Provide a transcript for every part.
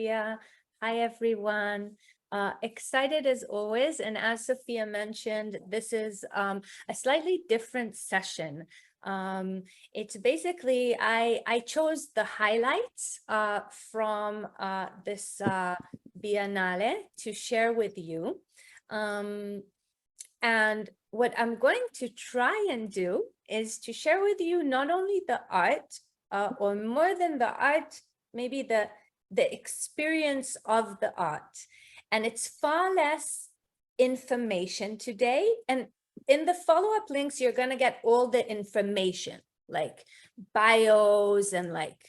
Sophia. Hi, everyone. Excited as always. And as Sophia mentioned, this is a slightly different session. It's basically, I chose the highlights from this Biennale to share with you. And what I'm going to try and do is to share with you not only the art, or more than the art, maybe the experience of the art. And it's far less information today. And in the follow-up links, you're going to get all the information, like bios and like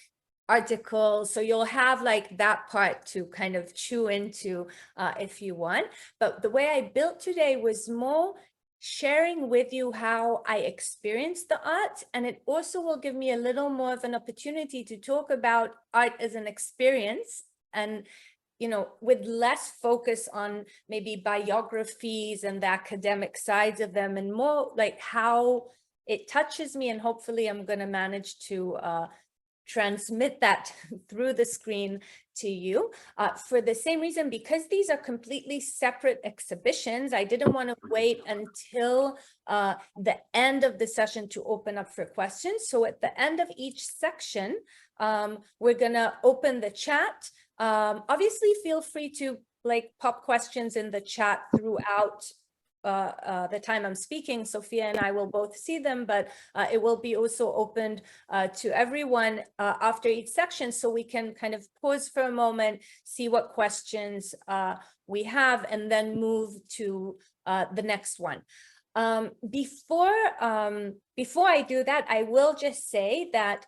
articles. So you'll have like that part to kind of chew into if you want. But the way I built today was more sharing with you how I experienced the art, and it also will give me a little more of an opportunity to talk about art as an experience, and with less focus on maybe biographies and the academic sides of them, and more like how it touches me, and hopefully I'm going to manage to transmit that through the screen to you. For the same reason, because these are completely separate exhibitions, I didn't want to wait until the end of the session to open up for questions. So at the end of each section, we're gonna open the chat. Obviously, feel free to pop questions in the chat throughout the time I'm speaking. Sophia and I will both see them, but it will be also opened to everyone after each section, so we can kind of pause for a moment, see what questions we have, and then move to the next one. Before I do that, I will just say that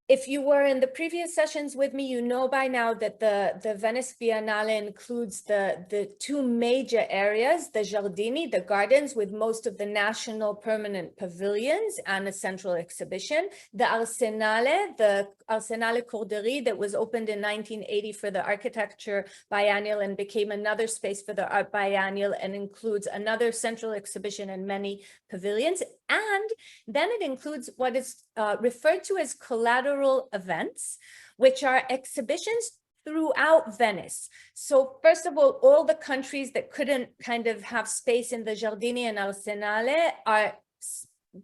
if you were in the previous sessions with me, you know by now that the Venice Biennale includes the two major areas, the Giardini, the gardens, with most of the national permanent pavilions and a central exhibition, the Arsenale Corderie that was opened in 1980 for the architecture biennial and became another space for the art biennial, and includes another central exhibition and many pavilions. And then it includes what is referred to as collateral events, which are exhibitions throughout Venice. So first of all the countries that couldn't kind of have space in the Giardini and Arsenale are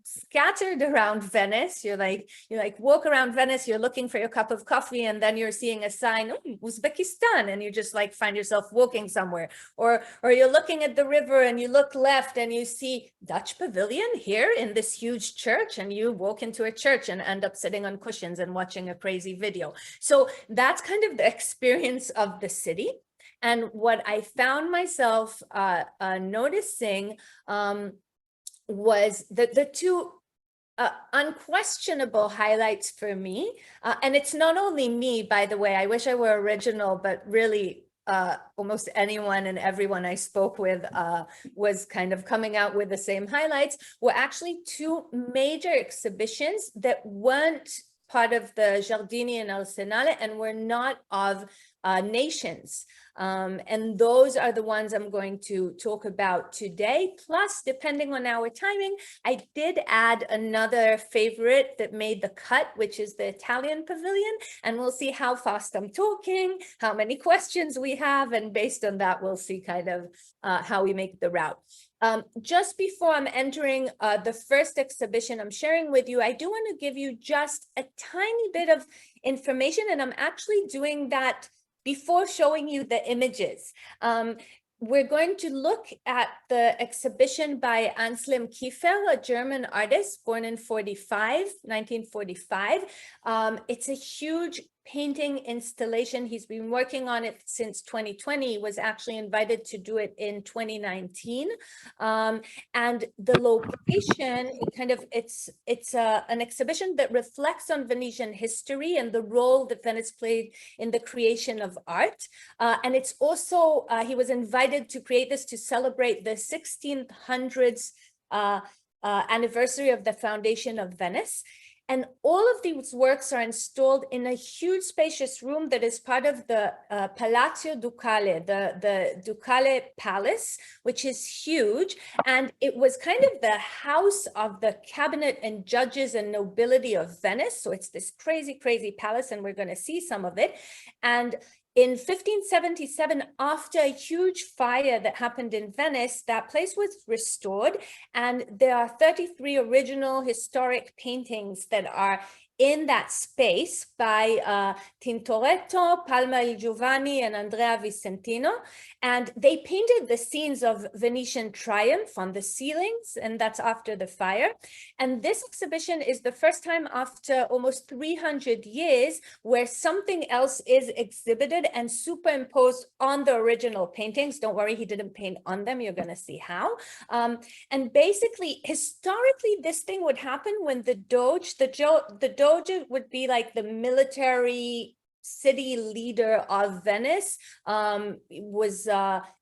scattered around Venice. You're like walk around Venice, you're looking for your cup of coffee, and then you're seeing a sign, Uzbekistan, and you just find yourself walking somewhere. Or you're looking at the river and you look left and you see Dutch pavilion here in this huge church, and you walk into a church and end up sitting on cushions and watching a crazy video. So that's kind of the experience of the city. And what I found myself noticing was the two unquestionable highlights for me, and it's not only me, by the way, I wish I were original, but really almost anyone and everyone I spoke with was kind of coming out with the same highlights, were actually two major exhibitions that weren't part of the Giardini and Arsenale and were not of nations. And those are the ones I'm going to talk about today. Plus, depending on our timing, I did add another favorite that made the cut, which is the Italian pavilion. And we'll see how fast I'm talking, how many questions we have. And based on that, we'll see kind of how we make the route. Just before I'm entering the first exhibition I'm sharing with you, I do want to give you just a tiny bit of information. And I'm actually doing that before showing you the images. We're going to look at the exhibition by Anselm Kiefer, a German artist born in 1945. It's a huge painting installation. He's been working on it since 2020. He was actually invited to do it in 2019. And the location, it's an exhibition that reflects on Venetian history and the role that Venice played in the creation of art. And it's also, he was invited to create this to celebrate the 1600s anniversary of the foundation of Venice. And all of these works are installed in a huge spacious room that is part of the Palazzo Ducale, the Ducale Palace, which is huge. And it was kind of the house of the cabinet and judges and nobility of Venice. So it's this crazy, crazy palace, and we're going to see some of it. And in 1577, after a huge fire that happened in Venice, that place was restored, and there are 33 original historic paintings that are in that space by Tintoretto, Palma il Giovanni, and Andrea Vicentino. And they painted the scenes of Venetian triumph on the ceilings, and that's after the fire. And this exhibition is the first time after almost 300 years where something else is exhibited and superimposed on the original paintings. Don't worry, he didn't paint on them. You're going to see how. And basically, historically, this thing would happen when the Doge, the Doge would be like the military city leader of Venice, was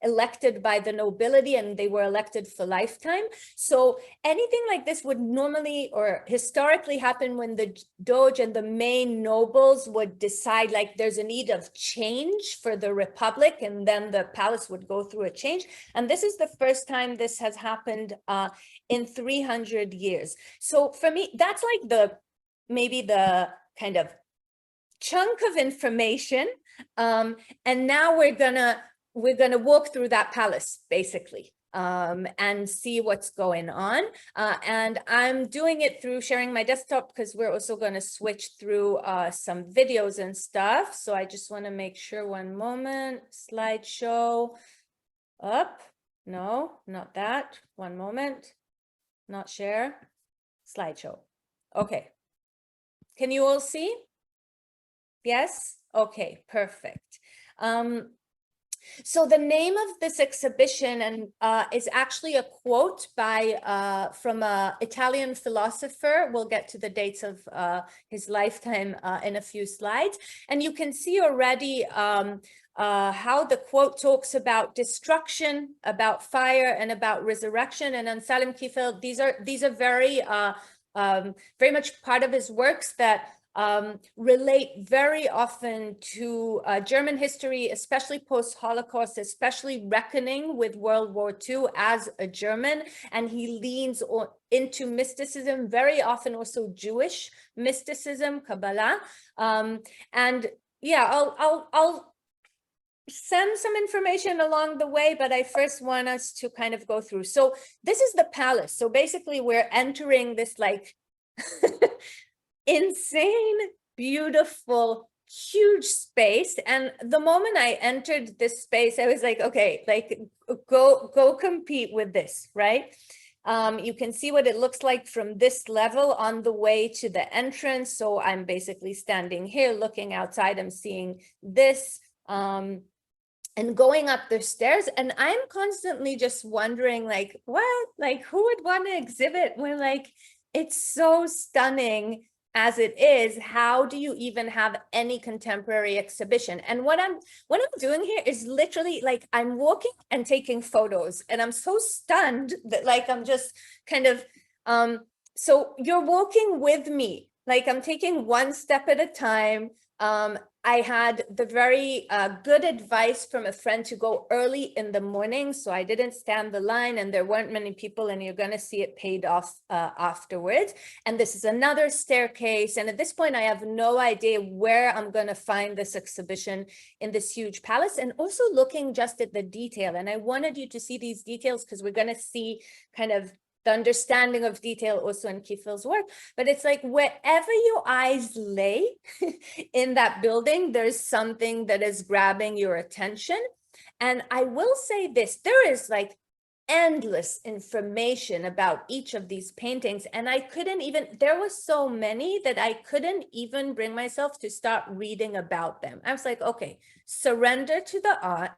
elected by the nobility, and they were elected for lifetime. So anything like this would normally or historically happen when the Doge and the main nobles would decide like there's a need of change for the republic, and then the palace would go through a change. And this is the first time this has happened in 300 years. So for me, that's like maybe the kind of chunk of information, and now we're gonna walk through that palace basically, and see what's going on. And I'm doing it through sharing my desktop because we're also going to switch through some videos and stuff. So I just want to make sure. One moment. Slideshow up. No, not that. One moment. Not share. Slideshow. Okay. Can you all see? Yes? Okay, perfect. So the name of this exhibition is actually a quote by from an Italian philosopher. We'll get to the dates of his lifetime in a few slides. And you can see already how the quote talks about destruction, about fire, and about resurrection. And on Salim Kifel, these are very much part of his works that relate very often to German history, especially post-Holocaust, especially reckoning with World War II as a German. And he leans into mysticism, very often also Jewish mysticism, Kabbalah. And yeah, I'll send some information along the way, but I first want us to kind of go through. So this is the palace. So basically we're entering this like insane, beautiful, huge space. And the moment I entered this space, I was like, okay, like go compete with this, right? You can see what it looks like from this level on the way to the entrance. So I'm basically standing here looking outside. I'm seeing this and going up the stairs. And I'm constantly just wondering like, what, like who would want to exhibit when like, it's so stunning as it is. How do you even have any contemporary exhibition? And what I'm doing here is literally like I'm walking and taking photos, and I'm so stunned that like I'm just kind of so you're walking with me, like I'm taking one step at a time. I had the very good advice from a friend to go early in the morning, so I didn't stand the line, and there weren't many people, and you're going to see it paid off afterwards. And this is another staircase, and at this point I have no idea where I'm going to find this exhibition in this huge palace. And also looking just at the detail, and I wanted you to see these details because we're going to see kind of the understanding of detail also in Kifel's work. But it's like wherever your eyes lay in that building, there's something that is grabbing your attention. And I will say this, there is like endless information about each of these paintings. And I couldn't even, there were so many that I couldn't even bring myself to start reading about them. I was like, okay, surrender to the art.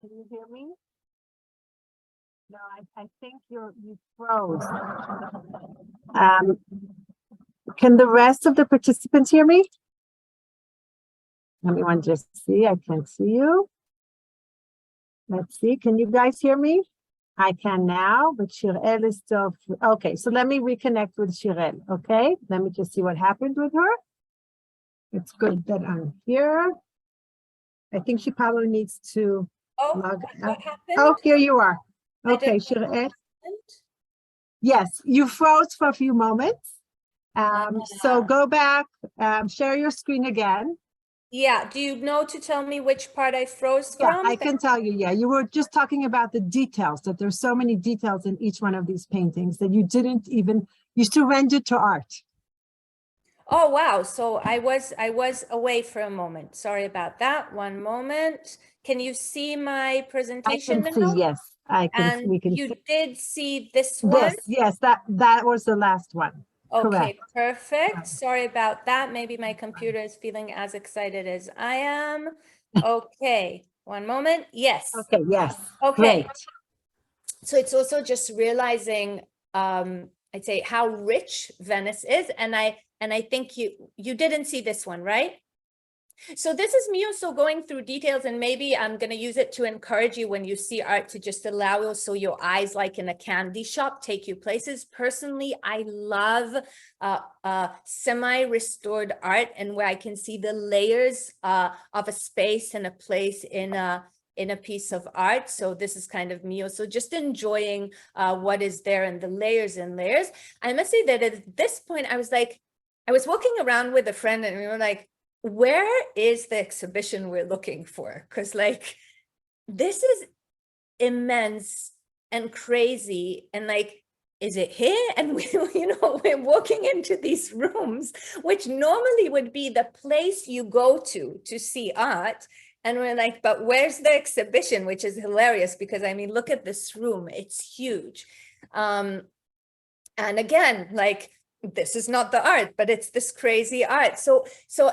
Can you hear me? No, I think you froze. Can the rest of the participants hear me? Anyone just see? I can't see you. Let's see. Can you guys hear me? I can now, but Shirel is still. Okay, so let me reconnect with Shirel. Okay, let me just see what happened with her. It's good that I'm here. I think she probably needs to log out. What happened? Oh, here you are. I Okay, don't know what Shirel. happened. Yes, you froze for a few moments. So Ah. go back, share your screen again. Yeah, do you know to tell me which part I froze Yeah, from? I can tell you, yeah, you were just talking about the details, that there's so many details in each one of these paintings that you didn't even, you surrendered to art. Oh, wow. So I was away for a moment. Sorry about that. One moment. Can you see my I presentation can see, now? yes, And we can you see. did see this one? Yes, that was the last one. Okay, Correct. perfect. Sorry about that. Maybe my computer is feeling as excited as I am. Okay, one moment. Yes. Okay, yes, Okay. great. So it's also just realizing, I'd say how rich Venice is. And I think you didn't see this one, right? So this is me also going through details, and maybe I'm going to use it to encourage you when you see art to just allow also your eyes, like in a candy shop, take you places. Personally, I love semi-restored art, and where I can see the layers of a space and a place in a piece of art. So this is kind of me also just enjoying what is there and the layers and layers. I must say that at this point, I was walking around with a friend, and we were like, where is the exhibition we're looking for? Because like, this is immense and crazy, and like, is it here? And we, we're walking into these rooms, which normally would be the place you go to see art. And we're like, but where's the exhibition? Which is hilarious, because I mean, look at this room, it's huge. And again, like, this is not the art, but it's this crazy art.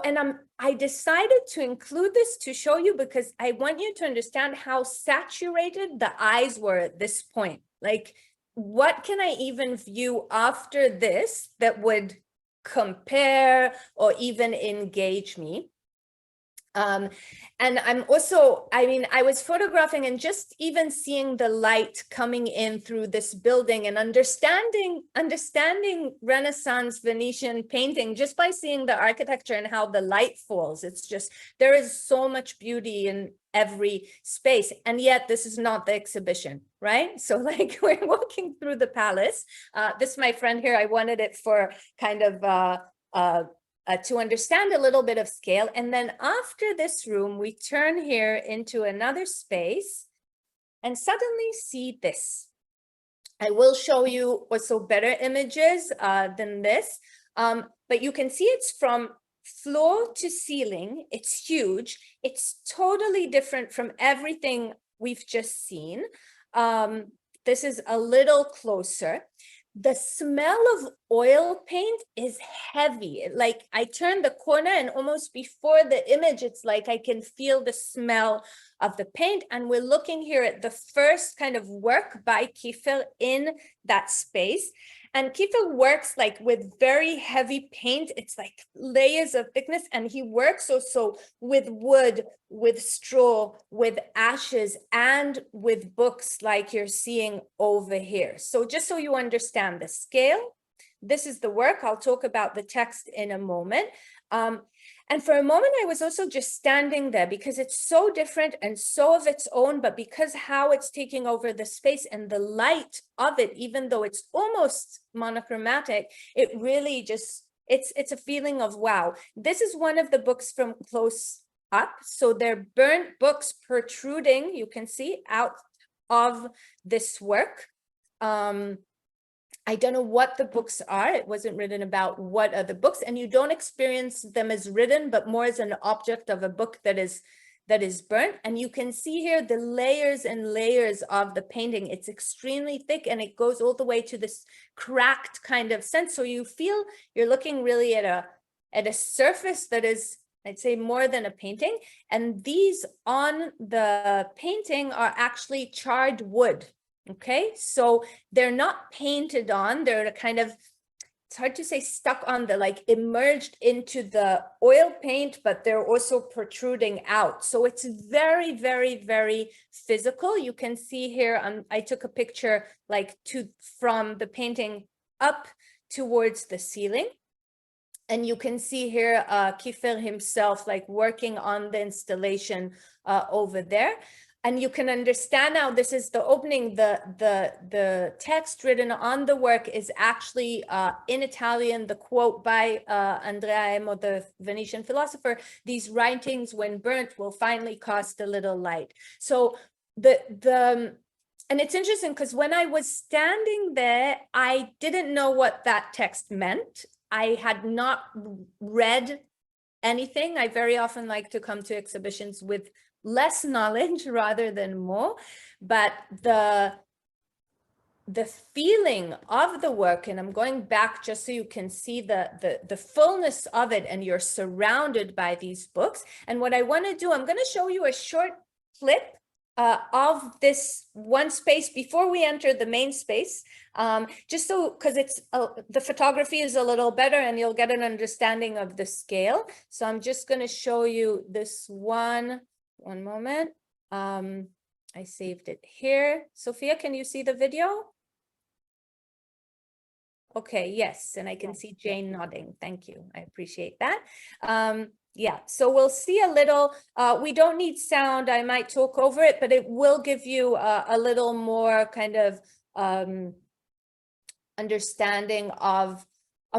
And I decided to include this to show you, because I want you to understand how saturated the eyes were at this point. Like, what can I even view after this that would compare or even engage me? And I'm also, I mean, I was photographing and just even seeing the light coming in through this building and understanding Renaissance Venetian painting just by seeing the architecture and how the light falls. It's just, there is so much beauty in every space. And yet this is not the exhibition, right? So like, we're walking through the palace. This, my friend here, I wanted it for kind of, to understand a little bit of scale. And then after this room, we turn here into another space and suddenly see this. I will show you also better images than this, but you can see it's from floor to ceiling. It's huge. It's totally different from everything we've just seen. This is a little closer. The smell of oil paint is heavy. Like, I turn the corner and almost before the image, it's like I can feel the smell of the paint. And we're looking here at the first kind of work by Kiefer in that space. And Kiefer works like with very heavy paint. It's like layers of thickness. And he works also with wood, with straw, with ashes, and with books like you're seeing over here. So just so you understand the scale, this is the work. I'll talk about the text in a moment. And for a moment, I was also just standing there because it's so different and so of its own, but because how it's taking over the space and the light of it, even though it's almost monochromatic, it really just, it's a feeling of wow. This is one of the books from close up. So they're burnt books protruding, you can see, out of this work. I don't know what the books are. It wasn't written about what are the books, and you don't experience them as written, but more as an object of a book that is burnt. And you can see here the layers and layers of the painting. It's extremely thick, and it goes all the way to this cracked kind of sense. So you feel you're looking really at a surface that is, I'd say, more than a painting. And these on the painting are actually charred wood. Okay, so they're not painted on, they're a kind of it's hard to say stuck on, the like emerged into the oil paint, but they're also protruding out. So it's very, very, very physical. You can see here, I took a picture like from the painting up towards the ceiling. And you can see here Kiefer himself like working on the installation over there. And you can understand now, this is the opening, the text written on the work is actually in Italian, the quote by Andrea Emo, the Venetian philosopher, "These writings, when burnt, will finally cast a little light." So and it's interesting because when I was standing there, I didn't know what that text meant. I had not read anything. I very often like to come to exhibitions with less knowledge rather than more, but the feeling of the work, and I'm going back just so you can see the fullness of it, and you're surrounded by these books. And what I want to do, I'm going to show you a short clip of this one space before we enter the main space, just so, because it's the photography is a little better and you'll get an understanding of the scale. So I'm just going to show you this one moment. I saved it here. Sophia, can you see the video? Okay, yes, and I can see Jane nodding. Thank you. I appreciate that. Yeah, so we'll see a little, we don't need sound. I might talk over it, but it will give you a little more kind of understanding of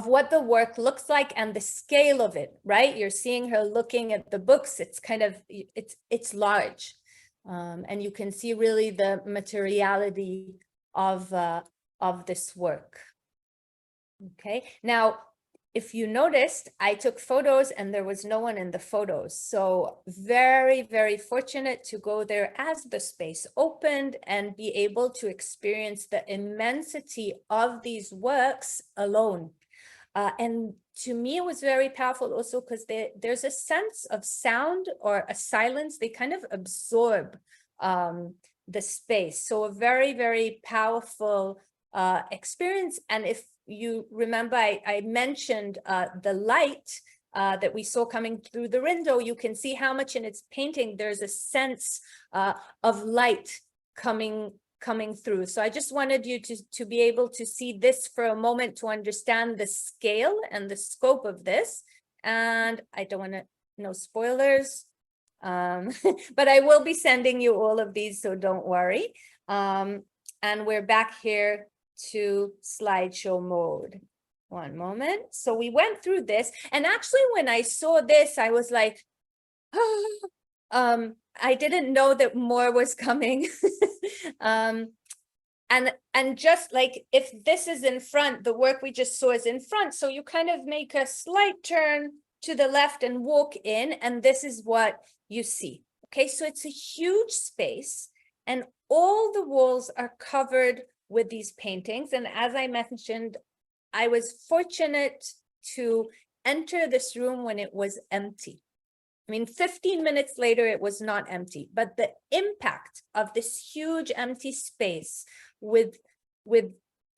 what the work looks like and the scale of it, right? You're seeing her looking at the books. It's kind of, it's large. And you can see really the materiality of this work. Okay, now, if you noticed, I took photos and there was no one in the photos. So very, very fortunate to go there as the space opened and be able to experience the immensity of these works alone. And to me, it was very powerful also because there's a sense of sound or a silence. They kind of absorb the space. So a very, very powerful experience. And if you remember, I mentioned the light that we saw coming through the window. You can see how much in its painting there's a sense of light coming through. So I just wanted you to be able to see this for a moment to understand the scale and the scope of this. And I don't want to, no spoilers, but I will be sending you all of these, so don't worry. And we're back here to slideshow mode. One moment. So we went through this, and actually when I saw this, I was like, I didn't know that more was coming. And just like if this is in front, the work we just saw is in front. So you kind of make a slight turn to the left and walk in, and this is what you see. Okay, so it's a huge space, and all the walls are covered with these paintings. And as I mentioned, I was fortunate to enter this room when it was empty. I mean, 15 minutes later, it was not empty, but the impact of this huge empty space with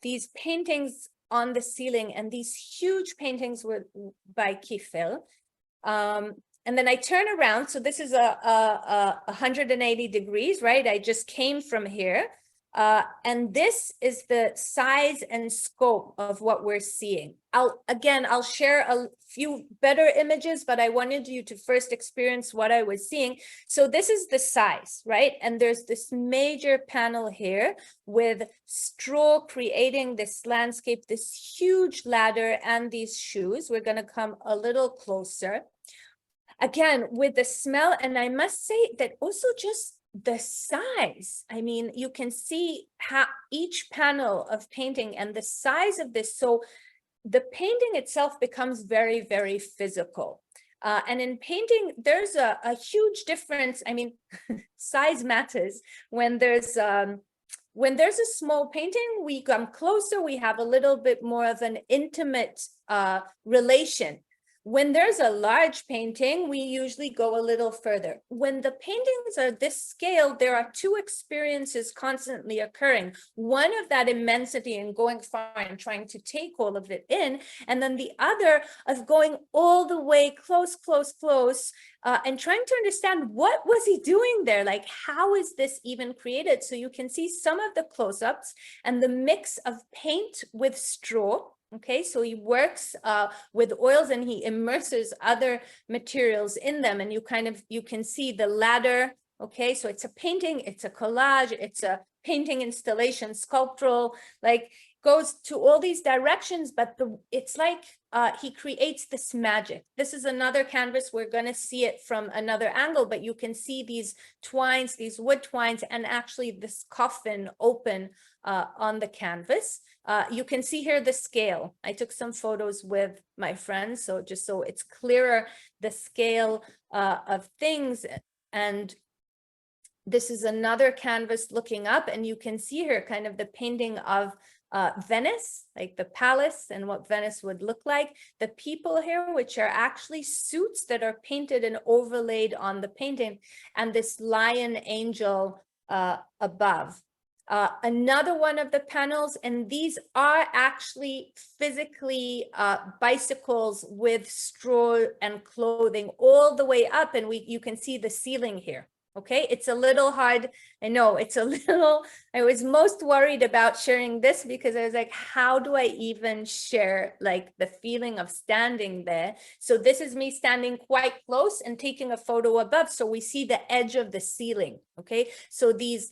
these paintings on the ceiling, and these huge paintings were by Kiefer. And then I turn around. So this is a 180 degrees, right? I just came from here. And this is the size and scope of what we're seeing. I'll share a few better images, but I wanted you to first experience what I was seeing. So this is the size, right? And there's this major panel here with straw creating this landscape, this huge ladder and these shoes. We're going to come a little closer. Again, with the smell, and I must say that also just the size. I mean, you can see how each panel of painting and the size of this. So the painting itself becomes very, very physical. And in painting, there's a huge difference. I mean, size matters. When there's a small painting, we come closer, we have a little bit more of an intimate relation. When there's a large painting, we usually go a little further. When the paintings are this scale, there are two experiences constantly occurring. One of that immensity and going far and trying to take all of it in, and then the other of going all the way close, and trying to understand what was he doing there? Like, how is this even created? So you can see some of the close-ups and the mix of paint with straw. Okay, so he works with oils and he immerses other materials in them, and you can see the ladder. Okay, so it's a painting, it's a collage, it's a painting installation, sculptural, like goes to all these directions, but it's like he creates this magic. This is another canvas. We're going to see it from another angle, but you can see these twines, these wood twines, and actually this coffin open on the canvas. You can see here the scale. I took some photos with my friends, so just so it's clearer, the scale of things. And this is another canvas looking up, and you can see here kind of the painting of Venice, like the palace and what Venice would look like. The people here, which are actually suits that are painted and overlaid on the painting, and this lion angel above. Another one of the panels, and these are actually physically bicycles with straw and clothing all the way up, and you can see the ceiling here. Okay, it's a little hard. I know it's a little, I was most worried about sharing this because I was like, how do I even share like the feeling of standing there? So this is me standing quite close and taking a photo above. So we see the edge of the ceiling. Okay, so these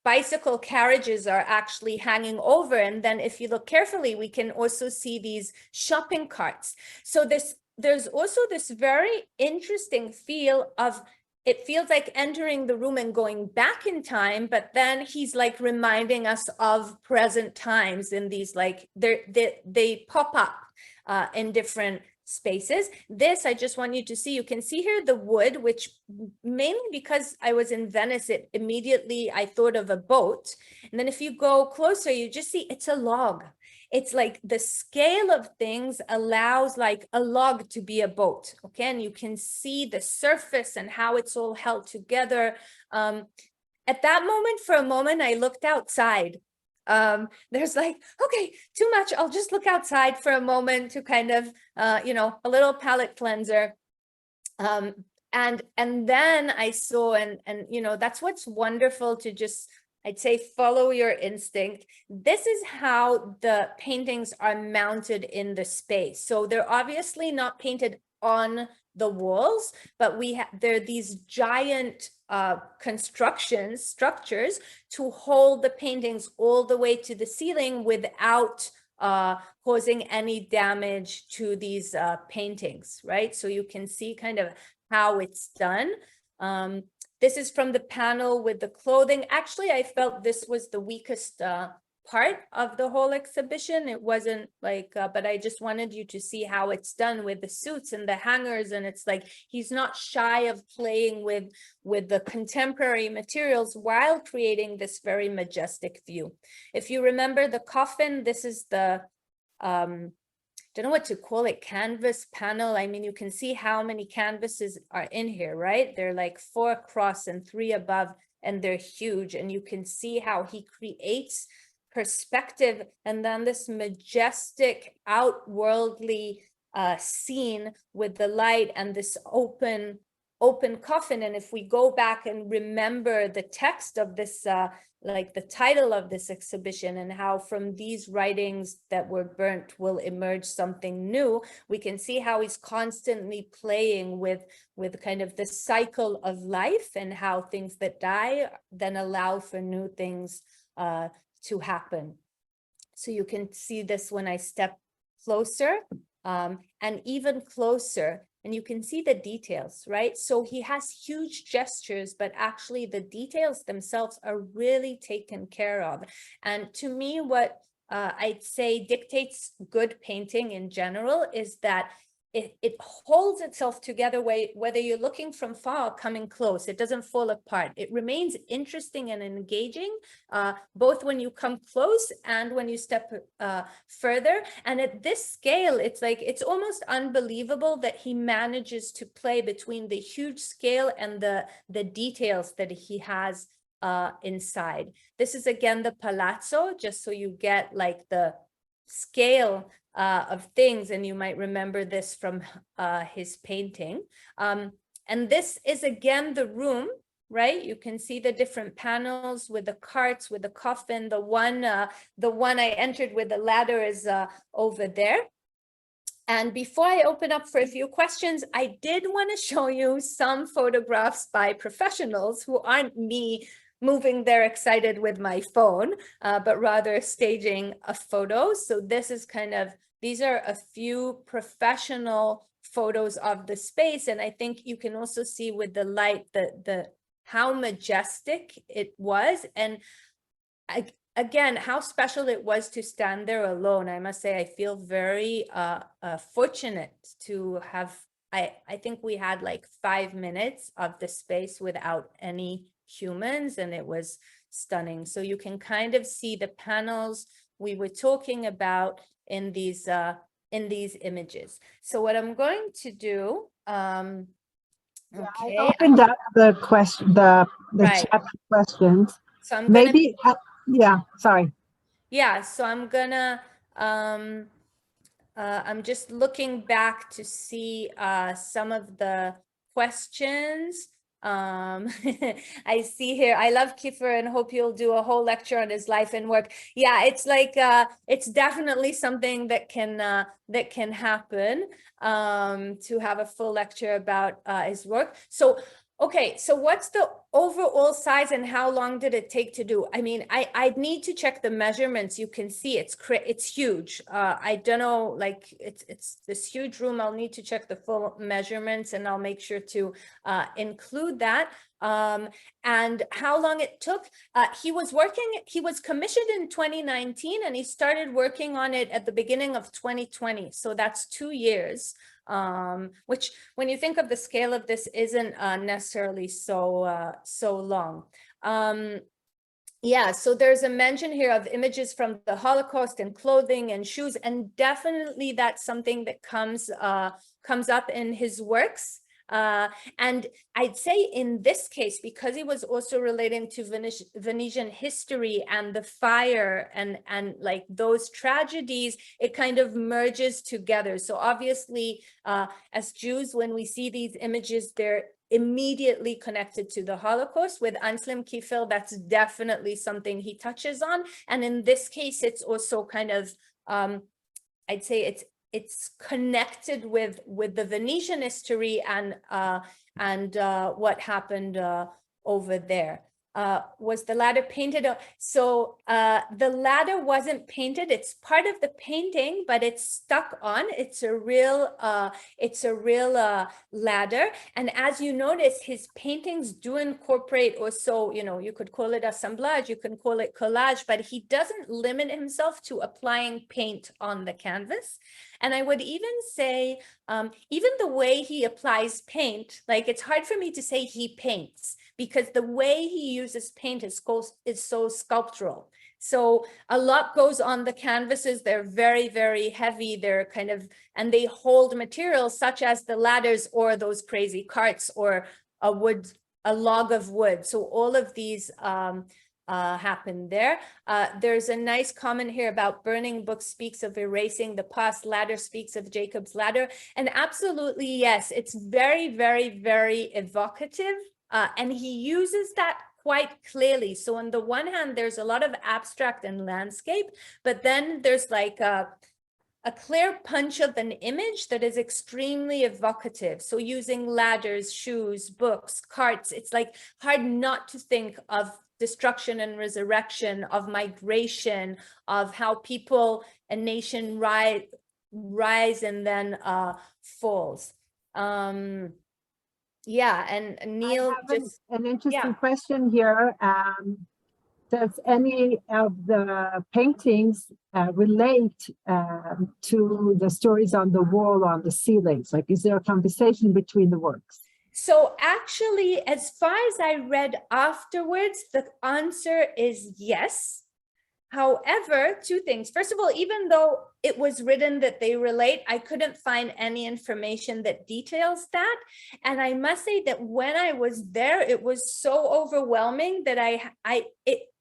bicycle carriages are actually hanging over. And then if you look carefully, we can also see these shopping carts. So there's also this very interesting feel of, it feels like entering the room and going back in time, but then he's like reminding us of present times in these, like they pop up in different spaces. This, I just want you to see, you can see here the wood, which mainly because I was in Venice, I thought of a boat. And then if you go closer, you just see it's a log. It's like the scale of things allows like a log to be a boat. Okay, and you can see the surface and how it's all held together. At that moment, for a moment, I looked outside. There's like, okay, too much. I'll just look outside for a moment to kind of, a little palate cleanser. And then I saw, and that's what's wonderful to just, I'd say, follow your instinct. This is how the paintings are mounted in the space. So they're obviously not painted on the walls, but there are these giant structures to hold the paintings all the way to the ceiling without causing any damage to these paintings, right? So you can see kind of how it's done. This is from the panel with the clothing. Actually, I felt this was the weakest part of the whole exhibition. It wasn't like, but I just wanted you to see how it's done with the suits and the hangers. And it's like, he's not shy of playing with the contemporary materials while creating this very majestic view. If you remember the coffin, this is the, don't know what to call it, canvas panel. I mean, you can see how many canvases are in here, right? They're like 4 across and 3 above, and they're huge. And you can see how he creates perspective and then this majestic outworldly scene with the light and this open coffin. And if we go back and remember the text of this, like the title of this exhibition, and how from these writings that were burnt will emerge something new, we can see how he's constantly playing with kind of the cycle of life and how things that die then allow for new things to happen. So you can see this when I step closer and even closer. And you can see the details, right? So he has huge gestures, but actually the details themselves are really taken care of. And to me, what I'd say dictates good painting in general is that it holds itself together whether you're looking from far or coming close. It doesn't fall apart. It remains interesting and engaging, both when you come close and when you step further. And at this scale, it's like, it's almost unbelievable that he manages to play between the huge scale and the details that he has inside. This is again the palazzo, just so you get like the scale of things, and you might remember this from his painting. And this is again the room, right? You can see the different panels with the carts, with the coffin. The one I entered with the ladder is over there. And before I open up for a few questions, I did want to show you some photographs by professionals who aren't me moving there excited with my phone, but rather staging a photo. So this is these are a few professional photos of the space. And I think you can also see with the light, how majestic it was. And again, how special it was to stand there alone. I must say, I feel very fortunate to have, I think we had like 5 minutes of the space without any humans, and it was stunning. So you can kind of see the panels we were talking about in these images. So what I'm going to do, okay. I opened up the question, the Right. chat questions. So I'm maybe, yeah, sorry. Yeah, so I'm gonna, I'm just looking back to see some of the questions. I see here, I love Kiefer and hope you'll do a whole lecture on his life and work. Yeah, it's like, it's definitely something that can happen, to have a full lecture about his work. So, okay, so what's the overall size and how long did it take to do? I mean, I'd need to check the measurements. You can see it's huge. I don't know, like it's this huge room. I'll need to check the full measurements, and I'll make sure to include that. And how long it took. He was commissioned in 2019, and he started working on it at the beginning of 2020. So that's 2 years. Which when you think of the scale of this isn't necessarily so long. Yeah, so there's a mention here of images from the Holocaust and clothing and shoes, and definitely that's something that comes up in his works. And I'd say in this case, because he was also relating to Venetian history and the fire and like those tragedies, it kind of merges together. So obviously, as Jews, when we see these images, they're immediately connected to the Holocaust. With Anselm Kiefer, that's definitely something he touches on. And in this case, it's also kind of, I'd say it's connected with the Venetian history and what happened over there. Was the ladder painted? So the ladder wasn't painted. It's part of the painting, but it's stuck on. It's a real ladder. And as you notice, his paintings do incorporate also, you could call it assemblage, you can call it collage, but he doesn't limit himself to applying paint on the canvas. And I would even say, even the way he applies paint, like it's hard for me to say he paints, because the way he uses paint is so sculptural. So a lot goes on the canvases. They're very, very heavy. They're and they hold materials such as the ladders or those crazy carts or a log of wood. So all of these happen there. There's a nice comment here about burning books speaks of erasing the past, ladder speaks of Jacob's ladder. And absolutely, yes, it's very, very, very evocative. And he uses that quite clearly. So on the one hand, there's a lot of abstract and landscape, but then there's like a clear punch of an image that is extremely evocative. So using ladders, shoes, books, carts, it's like hard not to think of destruction and resurrection, of migration, of how people, a nation rise and then falls. Yeah, and Neil just an interesting question here. Does any of the paintings relate to the stories on the wall, on the ceilings? Like, is there a conversation between the works? So actually, as far as I read afterwards, the answer is yes. However, two things. First of all, even though it was written that they relate, I couldn't find any information that details that. And I must say that when I was there, it was so overwhelming that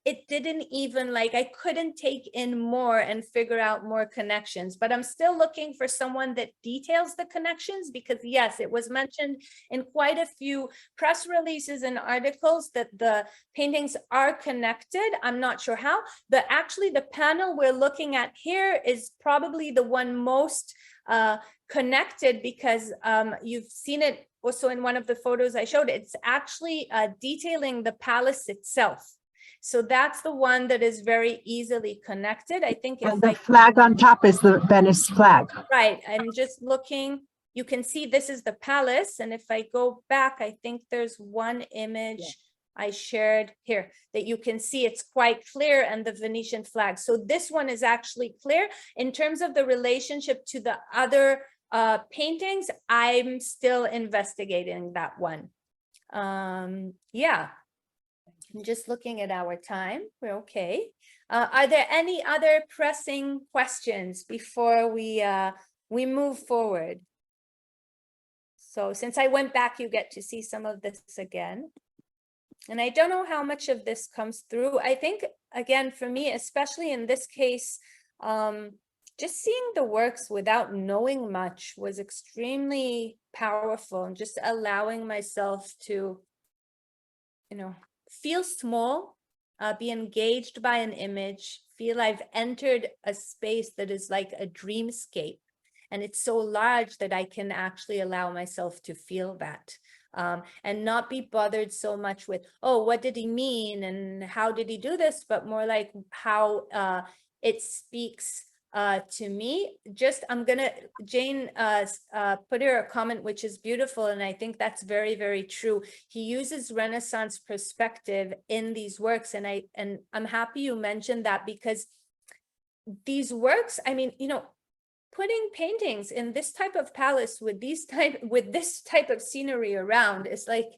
it didn't even, like, I couldn't take in more and figure out more connections. But I'm still looking for someone that details the connections, because yes, it was mentioned in quite a few press releases and articles that the paintings are connected. I'm not sure how. Actually, the panel we're looking at here is probably the one most connected, because you've seen it also in one of the photos I showed. It's actually detailing the palace itself. So that's the one that is very easily connected. I think if the flag on top is the Venice flag. Right. I'm just looking. You can see this is the palace. And if I go back, I think there's one image I shared here that you can see it's quite clear, and the Venetian flag. So this one is actually clear. In terms of the relationship to the other paintings, I'm still investigating that one. Yeah. I'm just looking at our time. We're okay. Are there any other pressing questions before we move forward? So since I went back, you get to see some of this again. And I don't know how much of this comes through. I think, again, for me, especially in this case, just seeing the works without knowing much was extremely powerful, and just allowing myself to, feel small, be engaged by an image, feel I've entered a space that is like a dreamscape. And it's so large that I can actually allow myself to feel that, and not be bothered so much with, oh, what did he mean? And how did he do this? But more like how it speaks to me. Just, Jane put her a comment, which is beautiful. And I think that's very, very true. He uses Renaissance perspective in these works. And I'm happy you mentioned that, because these works, I mean, putting paintings in this type of palace with this type of scenery around is like,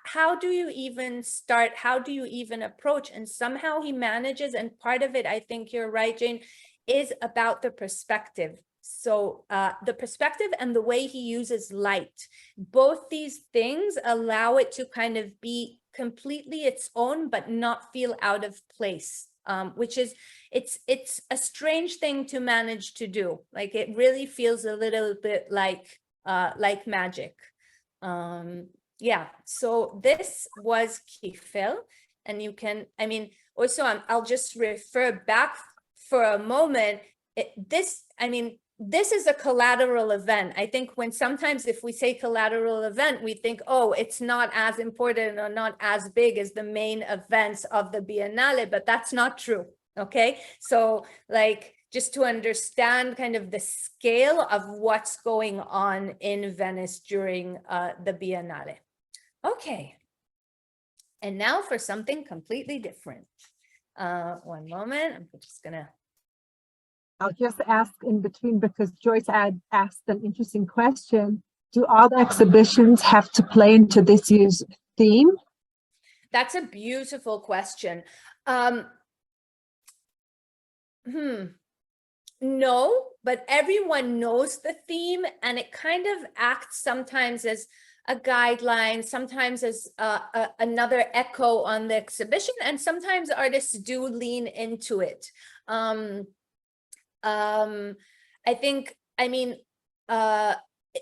how do you even start? How do you even approach? And somehow he manages, and part of it, I think you're right, Jane, is about the perspective. So the perspective and the way he uses light, both these things allow it to kind of be completely its own, but not feel out of place. Which is, it's a strange thing to manage to do. Like, it really feels a little bit like magic. Yeah, so this was Kifel, and you can, also I'll just refer back for a moment. This is a collateral event. I think when sometimes if we say collateral event, we think, oh, it's not as important or not as big as the main events of the Biennale, but that's not true, okay? So like, just to understand kind of the scale of what's going on in Venice during the Biennale. Okay, and now for something completely different. One moment, I'm just gonna. I'll just ask in between, because Joyce had asked an interesting question. Do all the exhibitions have to play into this year's theme? That's a beautiful question. No, but everyone knows the theme, and it kind of acts sometimes as a guideline, sometimes as another echo on the exhibition, and sometimes artists do lean into it. I think,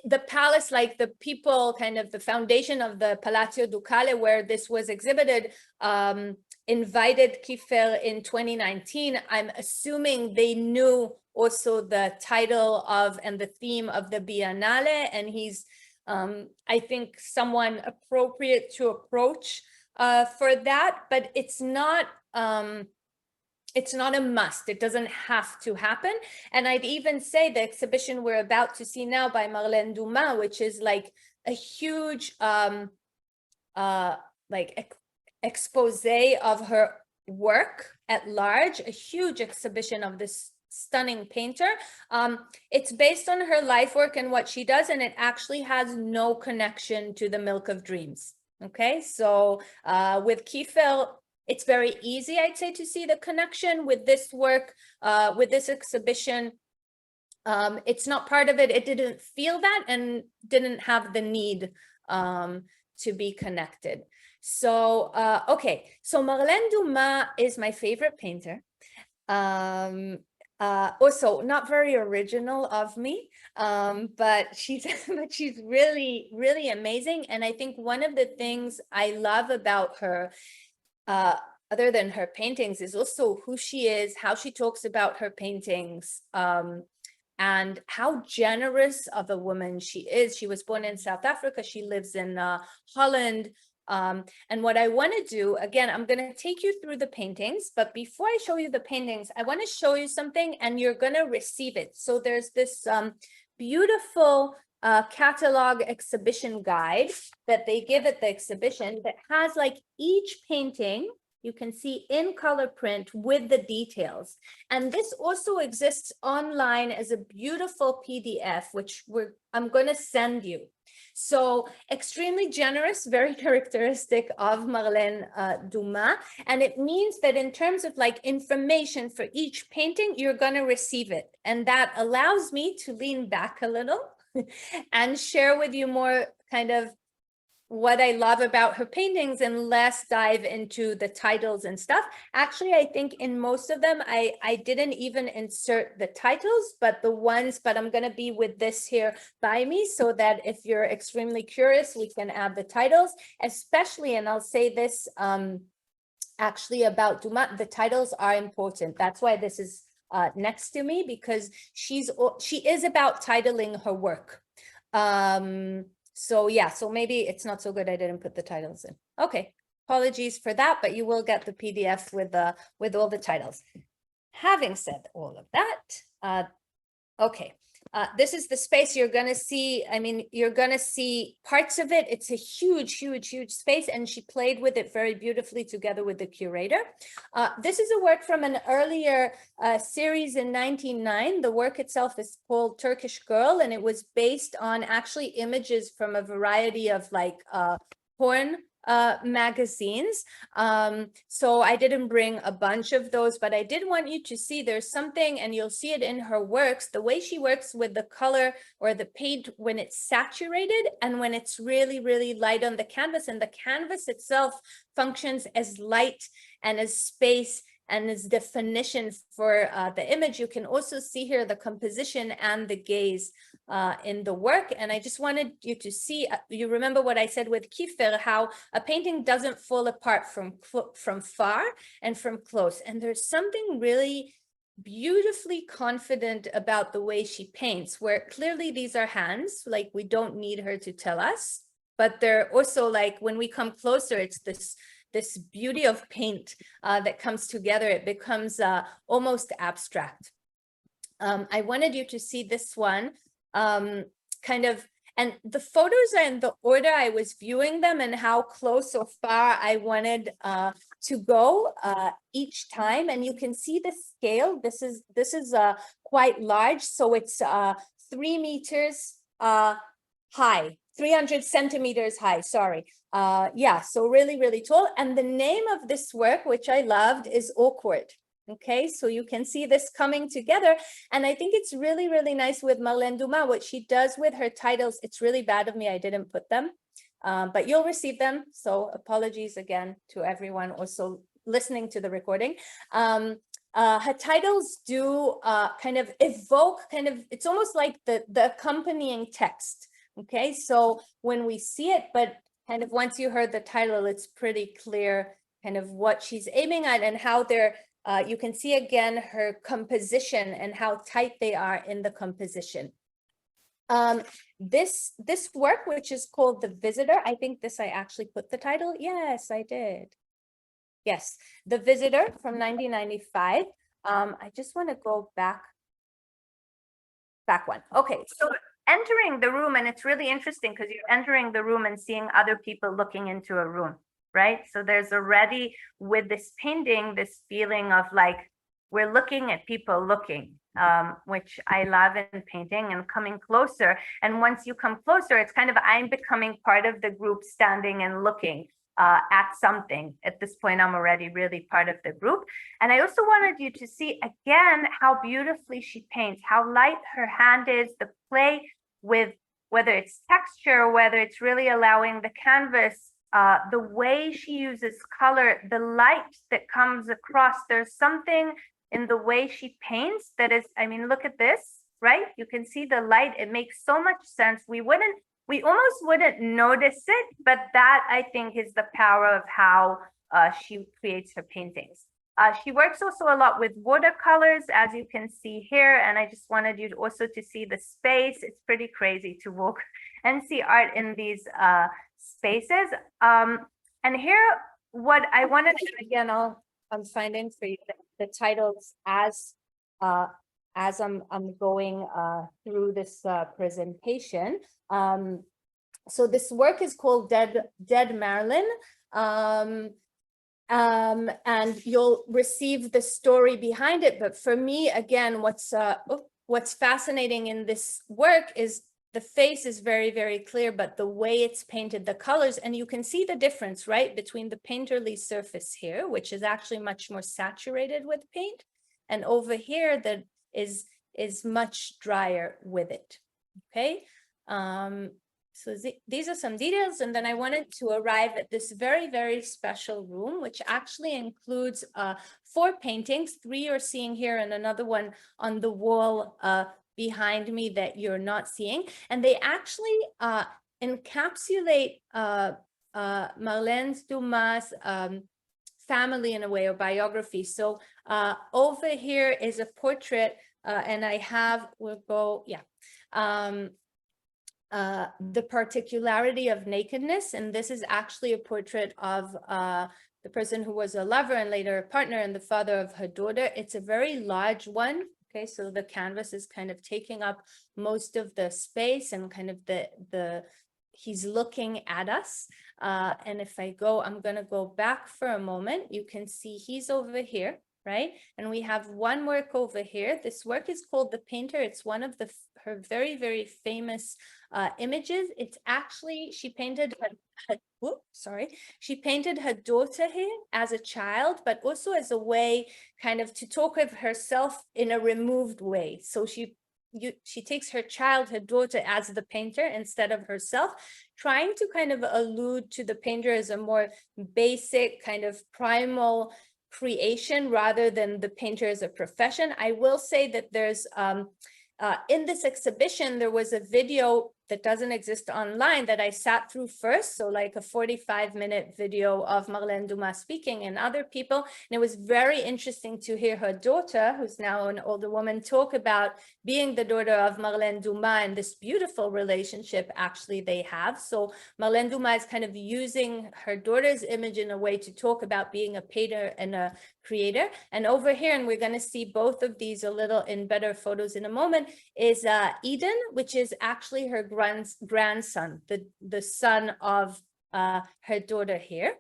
the palace, like the people, kind of the foundation of the Palazzo Ducale, where this was exhibited, invited Kifel in 2019. I'm assuming they knew also the title of and the theme of the Biennale, and he's, I think, someone appropriate to approach for that, but it's not a must. It doesn't have to happen. And I'd even say the exhibition we're about to see now by Marlène Dumas, which is like a huge expose of her work, at large, a huge exhibition of this stunning painter. It's based on her life work and what she does, and it actually has no connection to the Milk of Dreams. Okay, so with Kiefer, it's very easy, I'd say, to see the connection with this work, with this exhibition. It's not part of it. It didn't feel that and didn't have the need to be connected. So, okay, so Marlène Dumas is my favorite painter. Also not very original of me, but she's really, really amazing. And I think one of the things I love about her, other than her paintings, is also who she is, how she talks about her paintings, and how generous of a woman she is. She was born in South Africa. She lives in Holland. And what I want to do, again, I'm going to take you through the paintings, but before I show you the paintings, I want to show you something and you're going to receive it. So there's this beautiful catalog exhibition guide that they give at the exhibition that has like each painting you can see in color print with the details. And this also exists online as a beautiful PDF, which I'm going to send you. So extremely generous, very characteristic of Marlène Dumas. And it means that in terms of like information for each painting, you're going to receive it. And that allows me to lean back a little and share with you more kind of what I love about her paintings and less dive into the titles and stuff. Actually, I think in most of them, I didn't even insert the titles, but I'm going to be with this here by me so that if you're extremely curious, we can add the titles, especially, and I'll say this actually about Dumas, the titles are important. That's why this is next to me, because she is about titling her work. So yeah, so maybe it's not so good I didn't put the titles in. Okay, apologies for that, but you will get the PDF with all the titles. Having said all of that, okay, this is the space you're going to see. I mean, you're going to see parts of it. It's a huge, huge, huge space, and she played with it very beautifully together with the curator. This is a work from an earlier series in 1909. The work itself is called Turkish Girl, and it was based on actually images from a variety of like porn magazines. So I didn't bring a bunch of those, but I did want you to see there's something, and you'll see it in her works, the way she works with the color or the paint when it's saturated and when it's really, really light on the canvas, and the canvas itself functions as light and as space and as definition for the image. You can also see here the composition and the gaze in the work. And I just wanted you to see, you remember what I said with Kiefer, how a painting doesn't fall apart from far and from close. And there's something really beautifully confident about the way she paints, where clearly these are hands, like we don't need her to tell us, but they're also like, when we come closer, it's this beauty of paint that comes together. It becomes almost abstract. I wanted you to see this one kind of, and the photos are in the order I was viewing them and how close or far I wanted to go each time. And you can see the scale. This is quite large. So it's 3 meters high. 300 centimeters high, sorry. Yeah, so really, really tall. And the name of this work, which I loved, is Awkward. Okay, so you can see this coming together. And I think it's really, really nice with Marlène Dumas, what she does with her titles. It's really bad of me, I didn't put them, but you'll receive them. So apologies again to everyone also listening to the recording. Her titles do kind of evoke, it's almost like the accompanying text. Okay, so when we see it, but kind of once you heard the title, it's pretty clear kind of what she's aiming at and how they're, you can see again her composition and how tight they are in the composition. This work, which is called The Visitor, I think this I actually put the title. Yes, I did. Yes, The Visitor from 1995. I just want to go back one. Okay, so entering the room, and it's really interesting because you're entering the room and seeing other people looking into a room. right? So there's already with this painting, this feeling of like, we're looking at people looking, which I love in painting, and coming closer. And once you come closer, it's kind of, I'm becoming part of the group standing and looking at something. At this point, I'm already really part of the group. And I also wanted you to see again how beautifully she paints, how light her hand is, the play with whether it's texture, whether it's really allowing the canvas, the way she uses color, the light that comes across. There's something in the way she paints that is, I mean, look at this, right? You can see the light. It makes so much sense. We almost wouldn't notice it, but that I think is the power of how she creates her paintings. She works also a lot with watercolors, as you can see here, and I just wanted you also to see the space. It's pretty crazy to walk and see art in these spaces. And here, what I wanted to, again, I'm finding for you the titles as I'm going through this presentation. So this work is called Dead Marilyn. And you'll receive the story behind it. But for me, again, what's fascinating in this work is the face is very, very clear, but the way it's painted, the colors, and you can see the difference, right, between the painterly surface here, which is actually much more saturated with paint, and over here that is much drier with it. Okay. So these are some details, and then I wanted to arrive at this very, very special room, which actually includes 4 paintings. 3 you're seeing here, and another one on the wall behind me that you're not seeing. And they actually encapsulate Marlene Dumas' family in a way, or biography. So over here is a portrait, and I have, the particularity of nakedness, and this is actually a portrait of the person who was a lover and later a partner and the father of her daughter. It's a very large one. Okay, so the canvas is kind of taking up most of the space, and kind of he's looking at us. And if I'm gonna go back for a moment, you can see he's over here, right? And we have one work over here. This work is called The Painter. It's one of her very, very famous images. It's actually, she painted she painted her daughter here as a child, but also as a way kind of to talk of herself in a removed way. So she takes her child, her daughter, as the painter instead of herself, trying to kind of allude to the painter as a more basic kind of primal creation rather than the painter as a profession. I will say that there's in this exhibition, there was a video that doesn't exist online that I sat through first. So like a 45-minute video of Marlene Dumas speaking and other people. And it was very interesting to hear her daughter, who's now an older woman, talk about being the daughter of Marlene Dumas and this beautiful relationship actually they have. So Marlene Dumas is kind of using her daughter's image in a way to talk about being a painter and a creator. And over here, and we're going to see both of these a little in better photos in a moment, is Eden, which is actually her grandson, the son of her daughter here.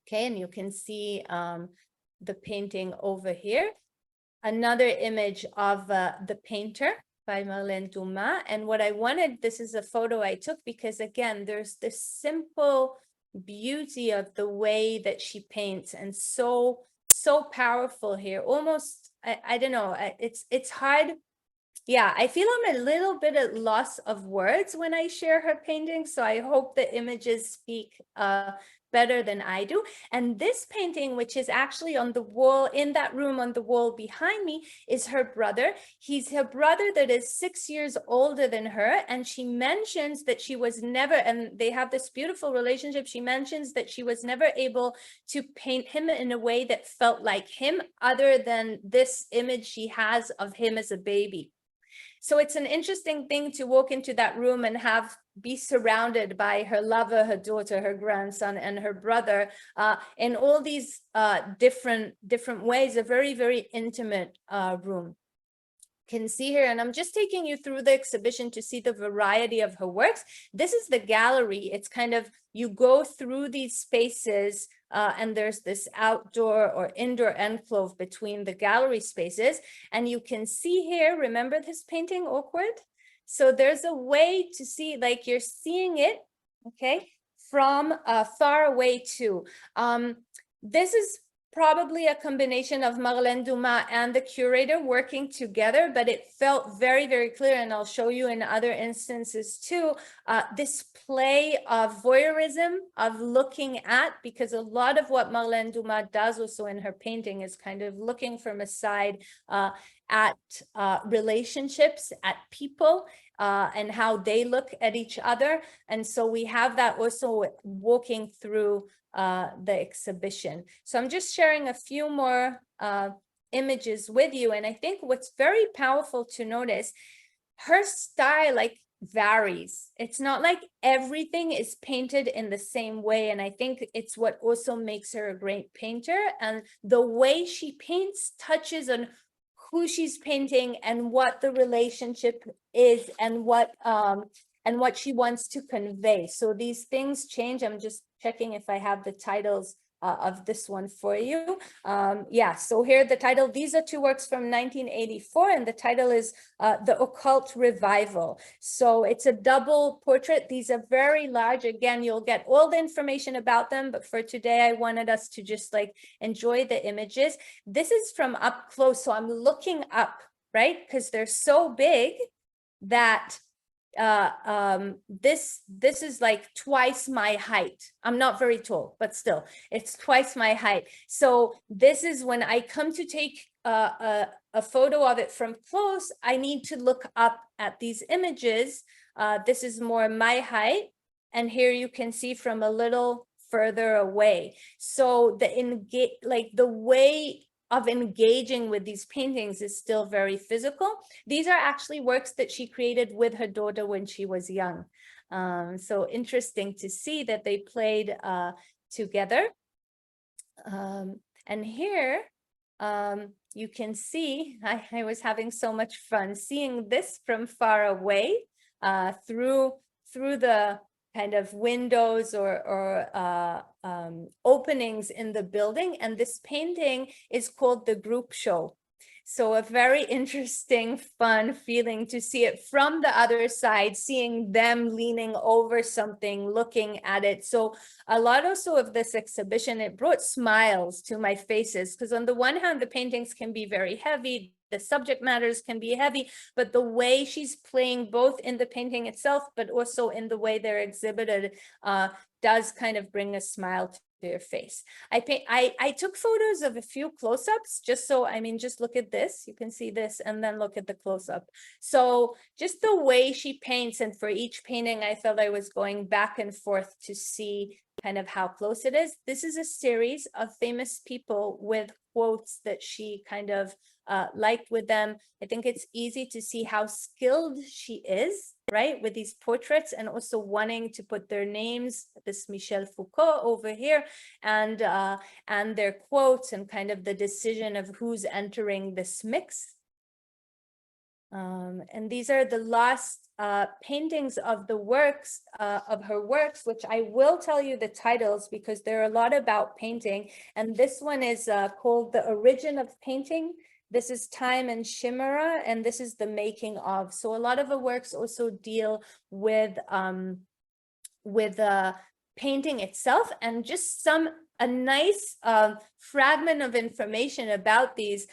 Okay, and you can see the painting over here. Another image of the painter by Marlene Dumas. And what I wanted, this is a photo I took because again, there's this simple beauty of the way that she paints, and so powerful here. Almost, I don't know, it's hard. Yeah, I feel I'm a little bit at loss of words when I share her paintings, so I hope the images speak better than I do. And this painting, which is actually on the wall, in that room on the wall behind me, is her brother. He's her brother that is 6 years older than her, and she mentions that she was never, and they have this beautiful relationship, she mentions that she was never able to paint him in a way that felt like him, other than this image she has of him as a baby. So it's an interesting thing to walk into that room and be surrounded by her lover, her daughter, her grandson, and her brother in all these different ways, a very, very intimate room. can see here, and I'm just taking you through the exhibition to see the variety of her works. This is the gallery. It's kind of, you go through these spaces and there's this outdoor or indoor enclave between the gallery spaces. And you can see here, remember this painting, Awkward? So there's a way to see, like you're seeing it, okay, from far away too. This is probably a combination of Marlène Dumas and the curator working together, but it felt very, very clear, and I'll show you in other instances too, this play of voyeurism, of looking at, because a lot of what Marlène Dumas does also in her painting is kind of looking from a side at relationships, at people, and how they look at each other. And so we have that also walking through the exhibition. So I'm just sharing a few more images with you. And I think what's very powerful to notice, her style like varies. It's not like everything is painted in the same way. And I think it's what also makes her a great painter. And the way she paints touches on who she's painting and what the relationship is and what she wants to convey. So these things change. I'm just checking if I have the titles of this one for you. Yeah, so here the title, these are two works from 1984, and the title is The Occult Revival. So it's a double portrait. These are very large. Again, you'll get all the information about them, but for today, I wanted us to just like enjoy the images. This is from up close, so I'm looking up, right? Because they're so big that this is like twice my height. I'm not very tall, but still it's twice my height. So this is when I come to take a photo of it from close, I need to look up at these images. This is more my height, and here you can see from a little further away. So the way of engaging with these paintings is still very physical. These are actually works that she created with her daughter when she was young. So interesting to see that they played together. And here you can see, I was having so much fun seeing this from far away through the kind of windows or openings in the building. And this painting is called The Group Show. So a very interesting, fun feeling to see it from the other side, seeing them leaning over something, looking at it. So a lot also of this exhibition, it brought smiles to my faces, because on the one hand, the paintings can be very heavy, the subject matters can be heavy, but the way she's playing both in the painting itself, but also in the way they're exhibited, does kind of bring a smile to your face. I took photos of a few close-ups, just so, I mean, just look at this, you can see this, and then look at the close-up. So just the way she paints, and for each painting, I felt I was going back and forth to see kind of how close it is. This is a series of famous people with quotes that she kind of liked with them. I think it's easy to see how skilled she is, right, with these portraits, and also wanting to put their names, this Michel Foucault over here, and their quotes, and kind of the decision of who's entering this mix. And these are the last paintings of the works, of her works, which I will tell you the titles because there are a lot about painting. And this one is called The Origin of Painting. This is Time and Chimera, and this is The Making of. So a lot of the works also deal with painting itself, and just a nice fragment of information about these.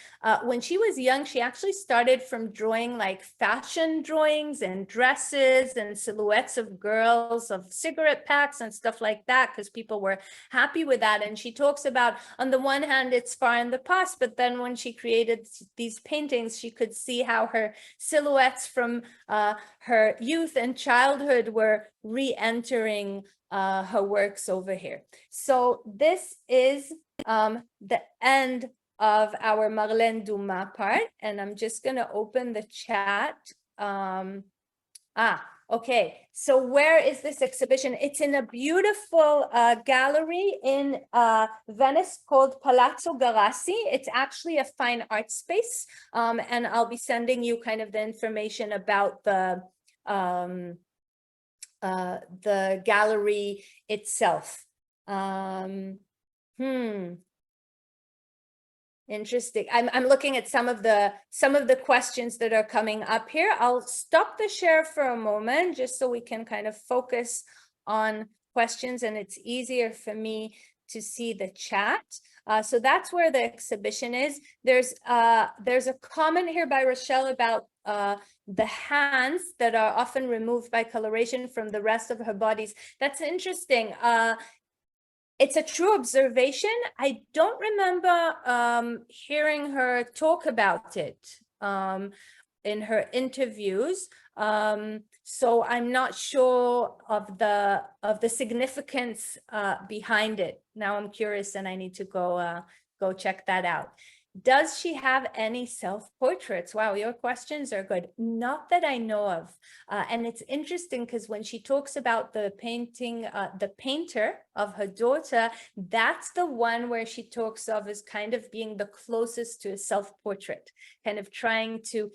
When she was young, she actually started from drawing like fashion drawings and dresses and silhouettes of girls, of cigarette packs and stuff like that, because people were happy with that. And she talks about, on the one hand, it's far in the past, but then when she created these paintings, she could see how her silhouettes from her youth and childhood were re-entering her works over here. So this is the end of our Marlène Dumas part, and I'm just going to open the chat. Okay, so where is this exhibition? It's in a beautiful gallery in Venice called Palazzo Garassi. It's actually a fine art space, and I'll be sending you kind of the information about the gallery itself. Interesting. I'm looking at some of the questions that are coming up here. I'll stop the share for a moment just so we can kind of focus on questions, and it's easier for me to see the chat. So that's where the exhibition is. There's a comment here by Rochelle about the hands that are often removed by coloration from the rest of her bodies. That's interesting. It's a true observation. I don't remember hearing her talk about it in her interviews. So I'm not sure of the significance behind it. Now I'm curious, and I need to go check that out. Does she have any self-portraits? Wow, your questions are good. Not that I know of. And it's interesting because when she talks about the painting, the painter of her daughter, that's the one where she talks of as kind of being the closest to a self-portrait, kind of trying to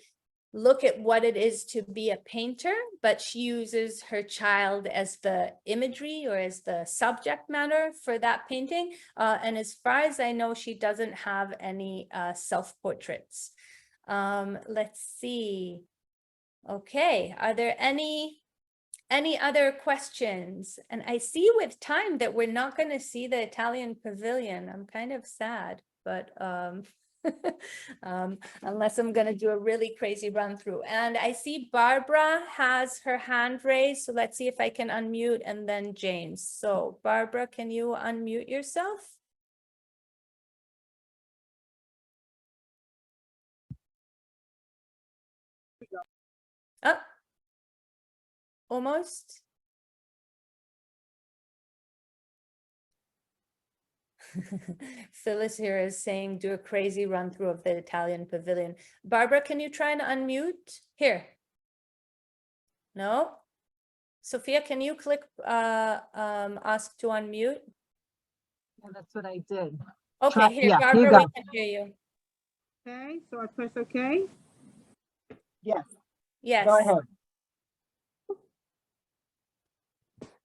look at what it is to be a painter, but she uses her child as the imagery or as the subject matter for that painting. And as far as I know, she doesn't have any self-portraits. Let's see. Okay, are there any other questions? And I see with time that we're not going to see the Italian pavilion. I'm kind of sad, but unless I'm going to do a really crazy run through. And I see Barbara has her hand raised. So let's see if I can unmute, and then James. So Barbara, can you unmute yourself? Oh, almost. Phyllis here is saying, do a crazy run through of the Italian pavilion. Barbara, can you try and unmute? Here. No? Sophia, can you click ask to unmute? Yeah, that's what I did. Okay, here, yeah, Barbara, here you we go. can hear you. Okay, so I press OK. Yes, Yes. go ahead.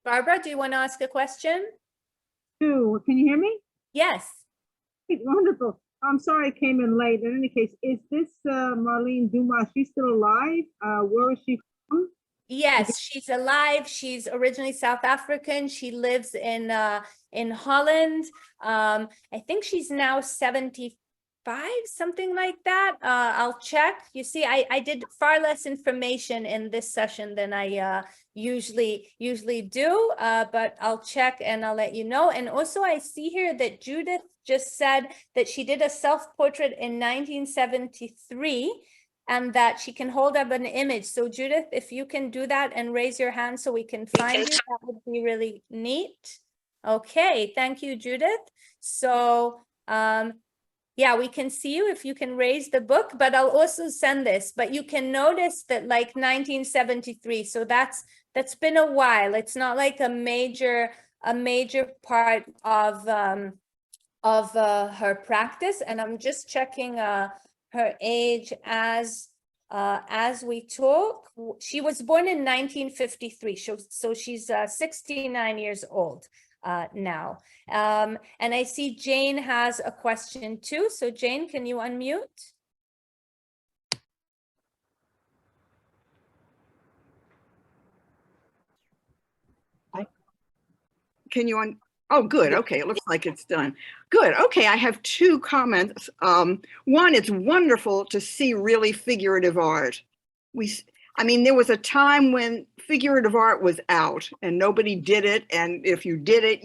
Barbara, do you want to ask a question? Can you hear me? Yes. Wonderful. I'm sorry I came in late. In any case, is this Marlene Dumas? She's still alive? Where is she from? Yes, she's alive. She's originally South African. She lives in Holland. I think she's now 75, something like that. I'll check. You see, I did far less information in this session than I usually do, but I'll check and I'll let you know. And also I see here that Judith just said that she did a self-portrait in 1973 and that she can hold up an image. So Judith, if you can do that and raise your hand so we can find you, that would be really neat. Okay, thank you, Judith. So yeah, we can see you if you can raise the book, but I'll also send this. But you can notice that like 1973, so that's been a while. It's not like a major part of her practice. And I'm just checking her age as we talk. She was born in 1953, so she's 69 years old now. And I see Jane has a question too. So Jane, can you unmute? Can you oh, good. Okay, it looks like it's done. Good. Okay, I have two comments. One, it's wonderful to see really figurative art. I mean, there was a time when figurative art was out and nobody did it. And if you did it,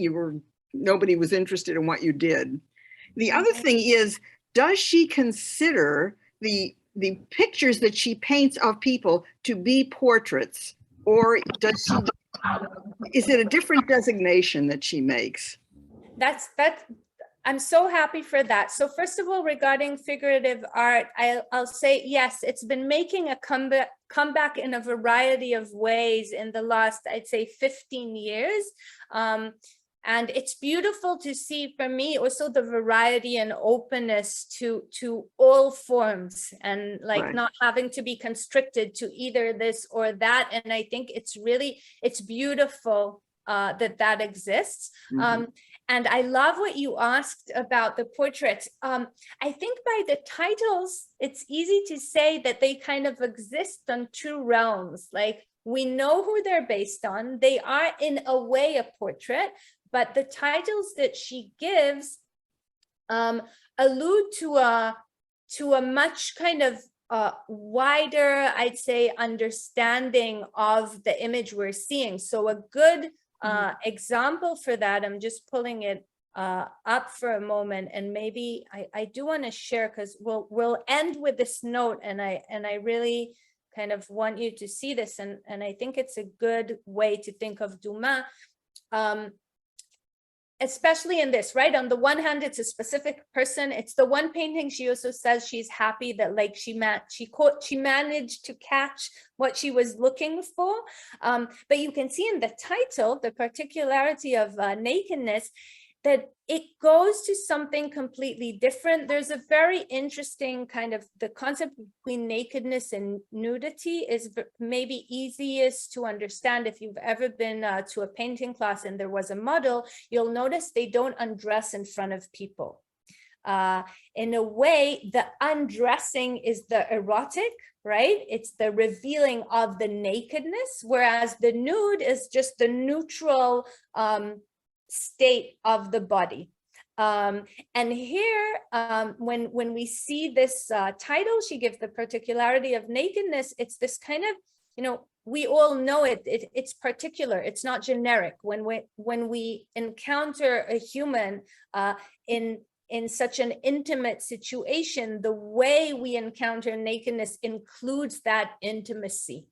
nobody was interested in what you did. The other thing is, does she consider the pictures that she paints of people to be portraits, or is it a different designation that she makes? I'm so happy for that. So first of all, regarding figurative art, I'll say, yes, it's been making a comeback in a variety of ways in the last, I'd say, 15 years. And it's beautiful to see, for me, also the variety and openness to all forms, and like Right. not having to be constricted to either this or that. And I think it's beautiful that exists. Mhm. And I love what you asked about the portraits. I think by the titles, it's easy to say that they kind of exist on two realms. Like, we know who they're based on. They are in a way a portrait, but the titles that she gives allude to a much kind of wider, I'd say, understanding of the image we're seeing. So a good example for that, I'm just pulling it up for a moment, and maybe I do want to share, because we'll end with this note, and I really kind of want you to see this, and I think it's a good way to think of Dumas, especially in this, right? On the one hand, it's a specific person. It's the one painting she also says she's happy that, like, she managed to catch what she was looking for. But you can see in the title, the particularity of nakedness, that it goes to something completely different. There's a very interesting kind of, the concept between nakedness and nudity is maybe easiest to understand. If you've ever been to a painting class and there was a model, you'll notice they don't undress in front of people. In a way, the undressing is the erotic, right? It's the revealing of the nakedness, whereas the nude is just the neutral state of the body. And here, when we see this title, she gives the particularity of nakedness. It's this kind of, we all know it's particular. It's not generic. When we encounter a human in such an intimate situation, the way we encounter nakedness includes that intimacy.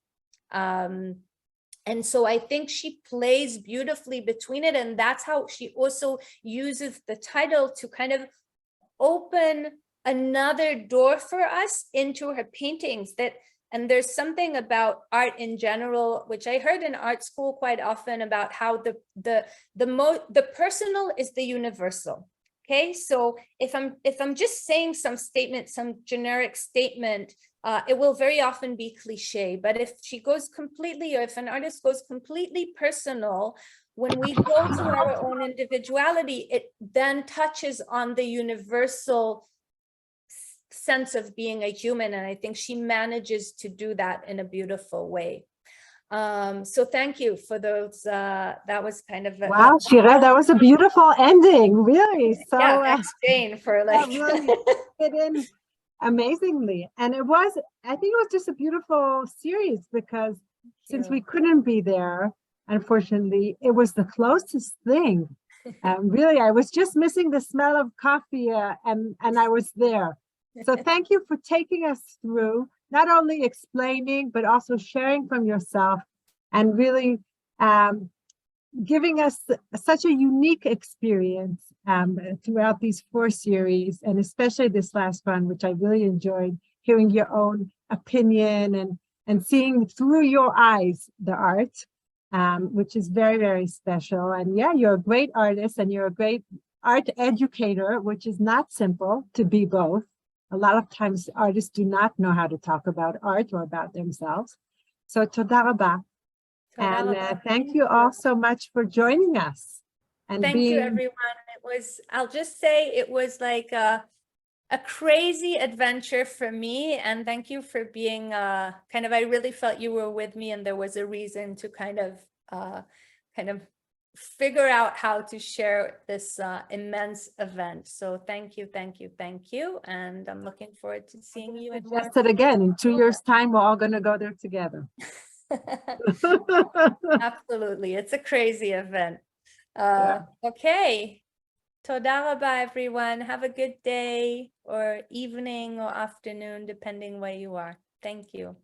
And so I think she plays beautifully between it. And that's how she also uses the title to kind of open another door for us into her paintings. And there's something about art in general, which I heard in art school quite often, about how the personal is the universal. Okay, so if I'm just saying some generic statement, it will very often be cliche. But if she goes completely, or if an artist goes completely personal, when we go to our own individuality, it then touches on the universal sense of being a human. And I think she manages to do that in a beautiful way. So thank you for those. That was kind of Wow, Shirel, that was a beautiful ending, really. So yeah, thanks, Jane, for like really fit in amazingly. And I think it was just a beautiful series, because since we couldn't be there, unfortunately, it was the closest thing. Really, I was just missing the smell of coffee, and I was there. So thank you for taking us through, not only explaining, but also sharing from yourself, and really giving us such a unique experience throughout these 4 series, and especially this last one, which I really enjoyed, hearing your own opinion and seeing through your eyes the art, which is very, very special. And yeah, you're a great artist, and you're a great art educator, which is not simple to be both. A lot of times artists do not know how to talk about art or about themselves. So toda rabah. And thank you all so much for joining us. And thank you, everyone. I'll just say, it was like a crazy adventure for me. And thank you for being I really felt you were with me, and there was a reason to kind of figure out how to share this immense event. So thank you. And I'm looking forward to seeing you. Just it again, in 2 years' time, we're all going to go there together. Absolutely. It's a crazy event. Yeah. Okay. Toda rabah, everyone. Have a good day or evening or afternoon, depending where you are. Thank you.